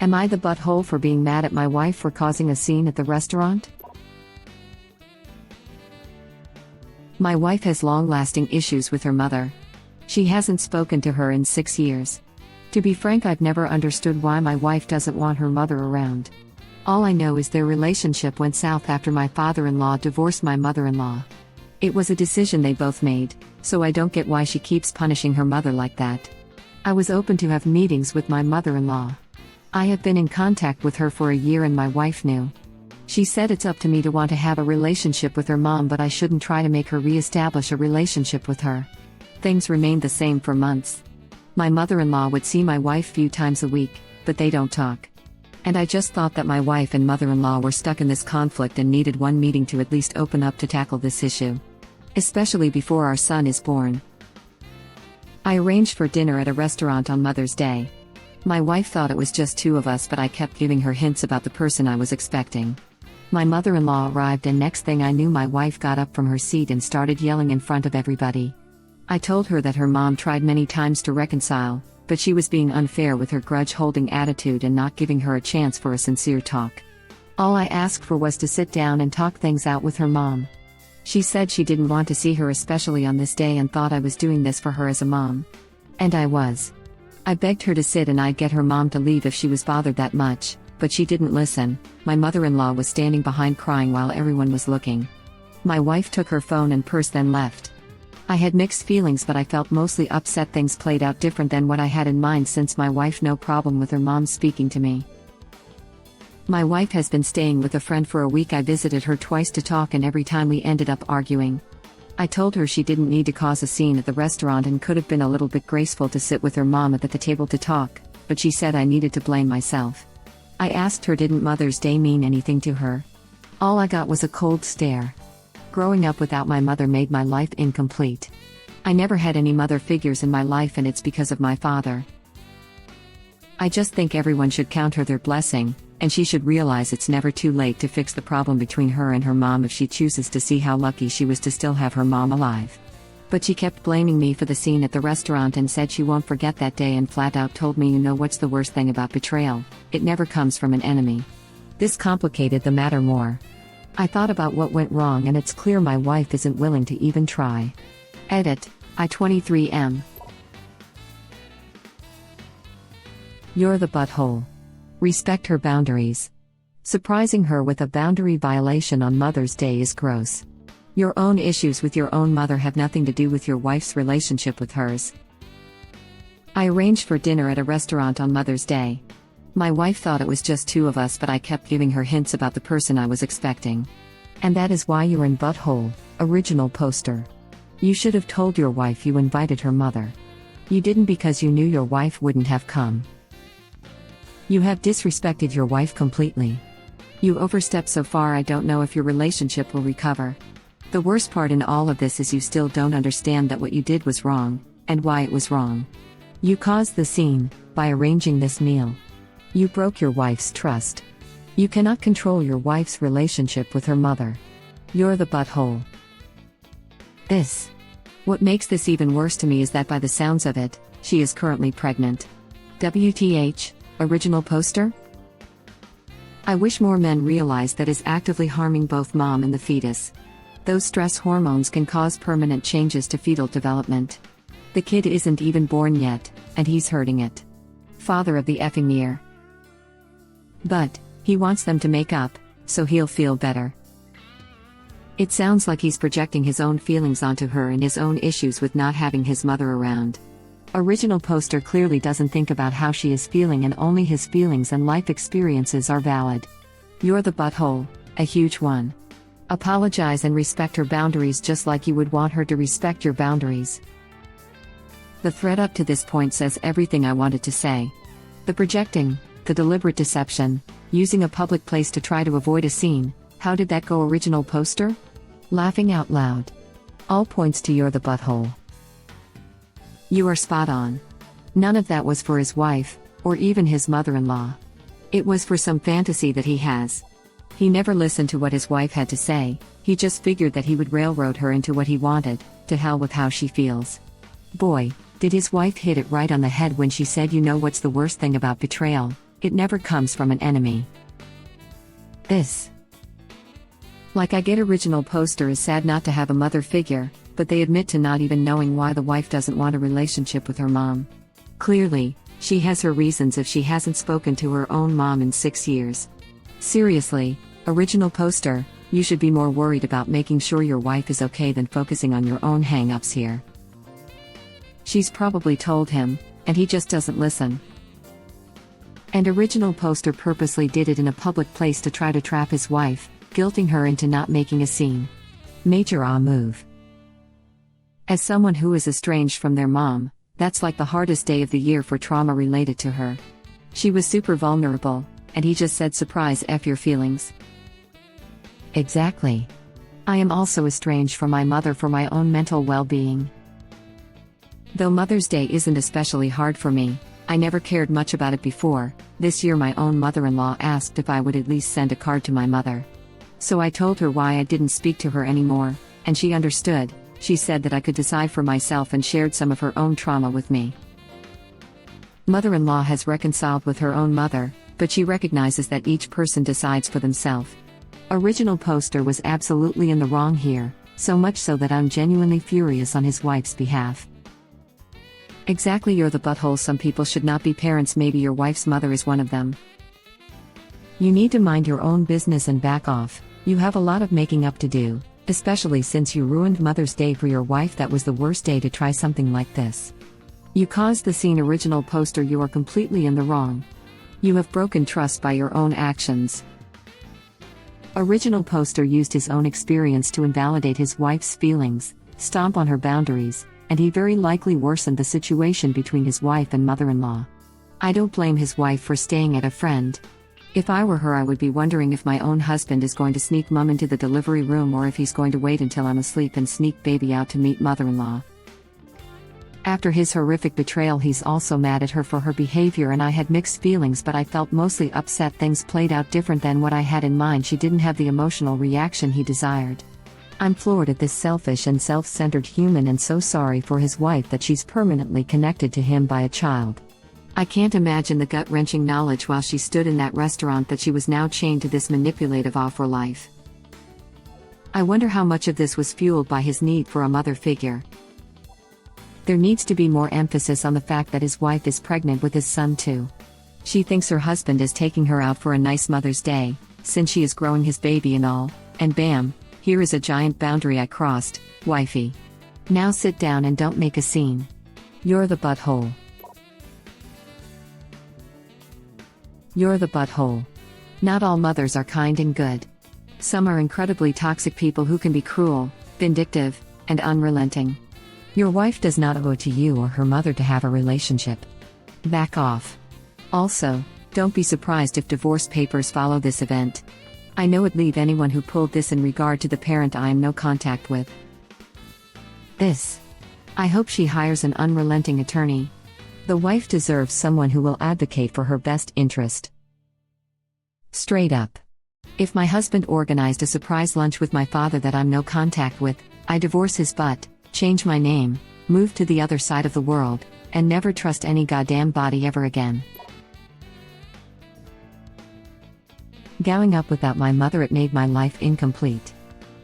Am I the butthole for being mad at my wife for causing a scene at the restaurant? My wife has long-lasting issues with her mother. She hasn't spoken to her in 6 years. To be frank, I've never understood why my wife doesn't want her mother around. All I know is their relationship went south after my father-in-law divorced my mother-in-law. It was a decision they both made, so I don't get why she keeps punishing her mother like that. I was open to have meetings with my mother-in-law. I have been in contact with her for a year and my wife knew. She said it's up to me to want to have a relationship with her mom, but I shouldn't try to make her re-establish a relationship with her. Things remained the same for months. My mother-in-law would see my wife few times a week, but they don't talk. And I just thought that my wife and mother-in-law were stuck in this conflict and needed one meeting to at least open up to tackle this issue. Especially before our son is born. I arranged for dinner at a restaurant on Mother's Day. My wife thought it was just two of us, but I kept giving her hints about the person I was expecting. My mother-in-law arrived and next thing I knew my wife got up from her seat and started yelling in front of everybody. I told her that her mom tried many times to reconcile, but she was being unfair with her grudge-holding attitude and not giving her a chance for a sincere talk. All I asked for was to sit down and talk things out with her mom. She said she didn't want to see her, especially on this day, and thought I was doing this for her as a mom. And I was. I begged her to sit and I'd get her mom to leave if she was bothered that much, but she didn't listen. My mother-in-law was standing behind crying while everyone was looking. My wife took her phone and purse then left. I had mixed feelings, but I felt mostly upset. Things played out different than what I had in mind since my wife no problem with her mom speaking to me. My wife has been staying with a friend for a week. I visited her twice to talk and every time we ended up arguing. I told her she didn't need to cause a scene at the restaurant and could have been a little bit graceful to sit with her mom at the table to talk, but she said I needed to blame myself. I asked her, didn't Mother's Day mean anything to her? All I got was a cold stare. Growing up without my mother made my life incomplete. I never had any mother figures in my life and it's because of my father. I just think everyone should count her their blessing, and she should realize it's never too late to fix the problem between her and her mom if she chooses to see how lucky she was to still have her mom alive. But she kept blaming me for the scene at the restaurant and said she won't forget that day and flat out told me, you know what's the worst thing about betrayal? It never comes from an enemy. This complicated the matter more. I thought about what went wrong and it's clear my wife isn't willing to even try. Edit, I-23M. You're the butthole. Respect her boundaries. Surprising her with a boundary violation on Mother's Day is gross. Your own issues with your own mother have nothing to do with your wife's relationship with hers. I arranged for dinner at a restaurant on Mother's Day. My wife thought it was just two of us, but I kept giving her hints about the person I was expecting. And that is why you're in butthole, original poster. You should have told your wife you invited her mother. You didn't because you knew your wife wouldn't have come. You have disrespected your wife completely. You overstepped so far I don't know if your relationship will recover. The worst part in all of this is you still don't understand that what you did was wrong, and why it was wrong. You caused the scene, by arranging this meal. You broke your wife's trust. You cannot control your wife's relationship with her mother. You're the butthole. What makes this even worse to me is that by the sounds of it, she is currently pregnant. WTH, original poster? I wish more men realize that is actively harming both mom and the fetus. Those stress hormones can cause permanent changes to fetal development. The kid isn't even born yet, and he's hurting it. Father of the effing year. But he wants them to make up, so he'll feel better. It sounds like he's projecting his own feelings onto her and his own issues with not having his mother around. Original poster clearly doesn't think about how she is feeling and only his feelings and life experiences are valid. You're the butthole, a huge one. Apologize and respect her boundaries just like you would want her to respect your boundaries. The thread up to this point says everything I wanted to say. The projecting, the deliberate deception, using a public place to try to avoid a scene, how did that go original poster? Laughing out loud. All points to you're the butthole. You are spot on. None of that was for his wife, or even his mother-in-law. It was for some fantasy that he has. He never listened to what his wife had to say, he just figured that he would railroad her into what he wanted, to hell with how she feels. Boy, did his wife hit it right on the head when she said, you know what's the worst thing about betrayal? It never comes from an enemy. This. Like I get original poster is sad not to have a mother figure, but they admit to not even knowing why the wife doesn't want a relationship with her mom. Clearly, she has her reasons if she hasn't spoken to her own mom in 6 years. Seriously, original poster, you should be more worried about making sure your wife is okay than focusing on your own hang-ups here. She's probably told him, and he just doesn't listen. And original poster purposely did it in a public place to try to trap his wife, guilting her into not making a scene. Major move. As someone who is estranged from their mom, that's like the hardest day of the year for trauma related to her. She was super vulnerable, and he just said surprise F your feelings. Exactly. I am also estranged from my mother for my own mental well-being. Though Mother's Day isn't especially hard for me, I never cared much about it before. This year my own mother-in-law asked if I would at least send a card to my mother. So I told her why I didn't speak to her anymore, and she understood. She said that I could decide for myself and shared some of her own trauma with me. Mother-in-law has reconciled with her own mother, but she recognizes that each person decides for themselves. Original poster was absolutely in the wrong here, so much so that I'm genuinely furious on his wife's behalf. Exactly, you're the butthole. Some people should not be parents, maybe your wife's mother is one of them. You need to mind your own business and back off. You have a lot of making up to do, especially since you ruined Mother's Day for your wife. That was the worst day to try something like this. You caused the scene. Original poster, you are completely in the wrong. You have broken trust by your own actions. Original poster used his own experience to invalidate his wife's feelings, stomp on her boundaries, and he very likely worsened the situation between his wife and mother-in-law. I don't blame his wife for staying at a friend. If I were her, I would be wondering if my own husband is going to sneak mom into the delivery room or if he's going to wait until I'm asleep and sneak baby out to meet mother-in-law. After his horrific betrayal, he's also mad at her for her behavior, and I had mixed feelings, but I felt mostly upset. Things played out different than what I had in mind. She didn't have the emotional reaction he desired. I'm floored at this selfish and self-centered human, and so sorry for his wife that she's permanently connected to him by a child. I can't imagine the gut-wrenching knowledge while she stood in that restaurant that she was now chained to this manipulative for life. I wonder how much of this was fueled by his need for a mother figure. There needs to be more emphasis on the fact that his wife is pregnant with his son too. She thinks her husband is taking her out for a nice Mother's Day, since she is growing his baby and all, and bam, here is a giant boundary I crossed, wifey. Now sit down and don't make a scene. You're the butthole. You're the butthole. Not all mothers are kind and good. Some are incredibly toxic people who can be cruel, vindictive, and unrelenting. Your wife does not owe it to you or her mother to have a relationship. Back off. Also, don't be surprised if divorce papers follow this event. I know it'd leave anyone who pulled this in regard to the parent I am no contact with. This. I hope she hires an unrelenting attorney. The wife deserves someone who will advocate for her best interest. Straight up. If my husband organized a surprise lunch with my father that I'm no contact with, I divorce his butt, change my name, move to the other side of the world, and never trust any goddamn body ever again. Gowing up without my mother, it made my life incomplete.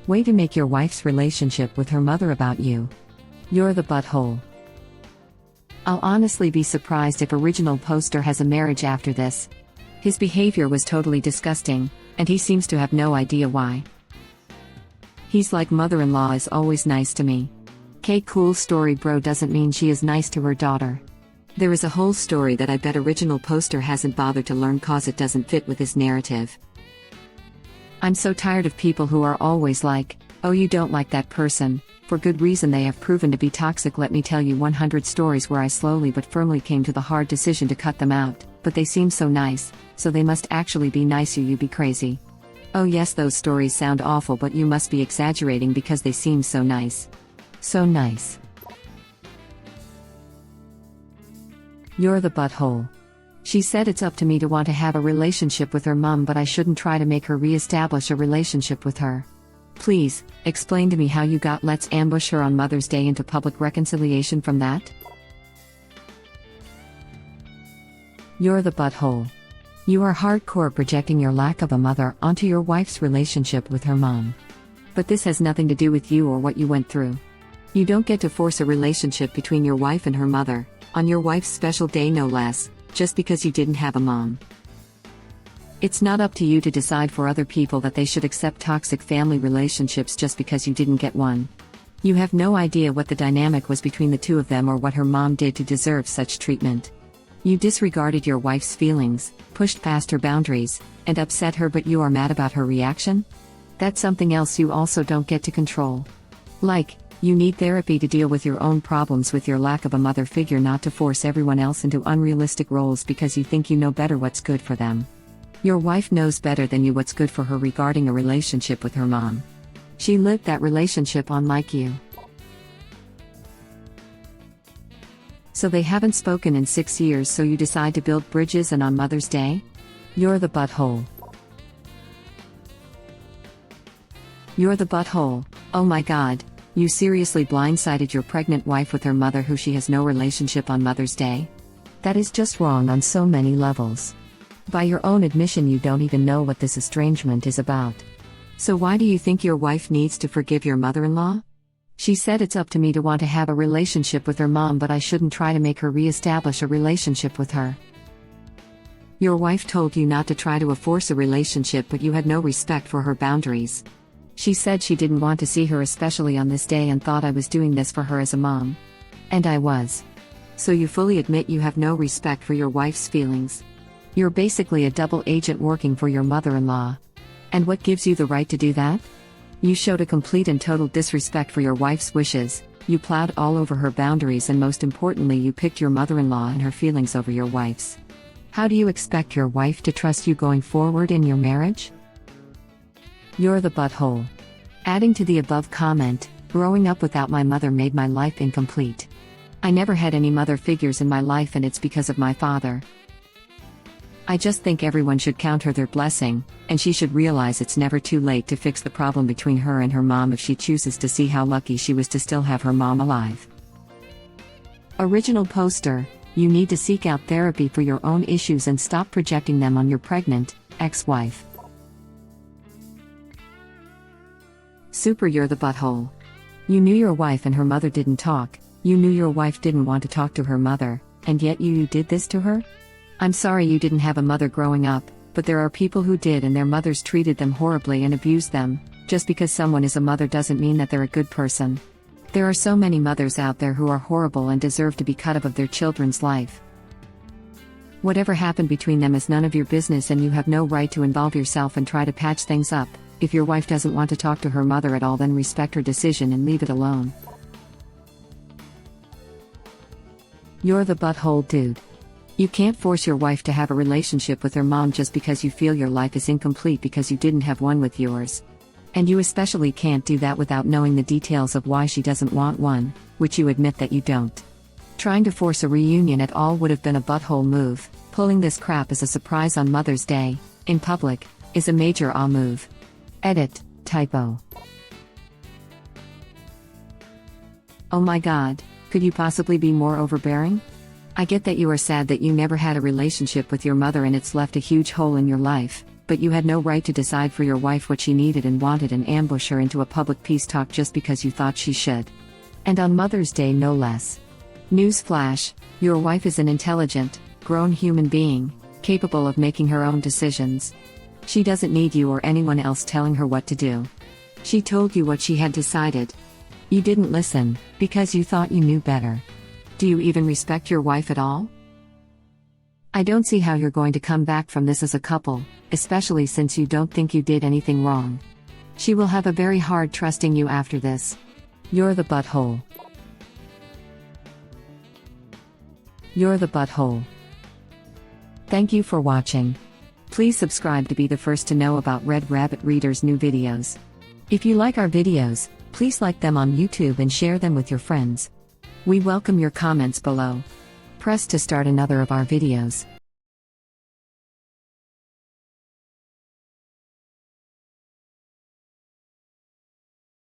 Way to make your wife's relationship with her mother about you. You're the butthole. I'll honestly be surprised if original poster has a marriage after this. His behavior was totally disgusting, and he seems to have no idea why. He's like, mother-in-law is always nice to me. Cool story, bro, doesn't mean she is nice to her daughter. There is a whole story that I bet original poster hasn't bothered to learn cause it doesn't fit with his narrative. I'm so tired of people who are always like, oh, you don't like that person, for good reason. They have proven to be toxic. Let me tell you 100 stories where I slowly but firmly came to the hard decision to cut them out, but they seem so nice, so they must actually be nice or you be crazy. Oh yes, those stories sound awful, but you must be exaggerating because they seem so nice. So nice. You're the butthole. She said it's up to me to want to have a relationship with her mom, but I shouldn't try to make her re-establish a relationship with her. Please, explain to me how you got let's ambush her on Mother's Day into public reconciliation from that? You're the butthole. You are hardcore projecting your lack of a mother onto your wife's relationship with her mom. But this has nothing to do with you or what you went through. You don't get to force a relationship between your wife and her mother, on your wife's special day no less, just because you didn't have a mom. It's not up to you to decide for other people that they should accept toxic family relationships just because you didn't get one. You have no idea what the dynamic was between the two of them or what her mom did to deserve such treatment. You disregarded your wife's feelings, pushed past her boundaries, and upset her, but you are mad about her reaction? That's something else you also don't get to control. Like, you need therapy to deal with your own problems with your lack of a mother figure, not to force everyone else into unrealistic roles because you think you know better what's good for them. Your wife knows better than you what's good for her regarding a relationship with her mom. She lived that relationship unlike you. So they haven't spoken in 6 years, so you decide to build bridges, and on Mother's Day? You're the butthole. You're the butthole. Oh my god, you seriously blindsided your pregnant wife with her mother who she has no relationship on Mother's Day? That is just wrong on so many levels. By your own admission, you don't even know what this estrangement is about. So why do you think your wife needs to forgive your mother-in-law? She said it's up to me to want to have a relationship with her mom, but I shouldn't try to make her re-establish a relationship with her. Your wife told you not to try to force a relationship, but you had no respect for her boundaries. She said she didn't want to see her, especially on this day, and thought I was doing this for her as a mom. And I was. So you fully admit you have no respect for your wife's feelings. You're basically a double agent working for your mother-in-law. And what gives you the right to do that? You showed a complete and total disrespect for your wife's wishes, you plowed all over her boundaries, and most importantly, you picked your mother-in-law and her feelings over your wife's. How do you expect your wife to trust you going forward in your marriage? You're the butthole. Adding to the above comment, growing up without my mother made my life incomplete. I never had any mother figures in my life, and it's because of my father. I just think everyone should count her their blessing, and she should realize it's never too late to fix the problem between her and her mom if she chooses to see how lucky she was to still have her mom alive. Original poster: you need to seek out therapy for your own issues and stop projecting them on your pregnant ex-wife. Super, you're the butthole. You knew your wife and her mother didn't talk, you knew your wife didn't want to talk to her mother, and yet you did this to her? I'm sorry you didn't have a mother growing up, but there are people who did, and their mothers treated them horribly and abused them. Just because someone is a mother doesn't mean that they're a good person. There are so many mothers out there who are horrible and deserve to be cut off of their children's life. Whatever happened between them is none of your business, and you have no right to involve yourself and try to patch things up. If your wife doesn't want to talk to her mother at all, then respect her decision and leave it alone. You're the butthole, dude. You can't force your wife to have a relationship with her mom just because you feel your life is incomplete because you didn't have one with yours. And you especially can't do that without knowing the details of why she doesn't want one, which you admit that you don't. Trying to force a reunion at all would have been a butthole move. Pulling this crap as a surprise on Mother's Day, in public, is a major move. Edit, typo. Oh my god, could you possibly be more overbearing? I get that you are sad that you never had a relationship with your mother and it's left a huge hole in your life, but you had no right to decide for your wife what she needed and wanted and ambush her into a public peace talk just because you thought she should. And on Mother's Day no less. Newsflash, your wife is an intelligent, grown human being, capable of making her own decisions. She doesn't need you or anyone else telling her what to do. She told you what she had decided. You didn't listen, because you thought you knew better. Do you even respect your wife at all? I don't see how you're going to come back from this as a couple, especially since you don't think you did anything wrong. She will have a very hard trusting you after this. You're the butthole. You're the butthole. Thank you for watching. Please subscribe to be the first to know about Red Rabbit Reader's new videos. If you like our videos, please like them on YouTube and share them with your friends. We welcome your comments below. Press to start another of our videos.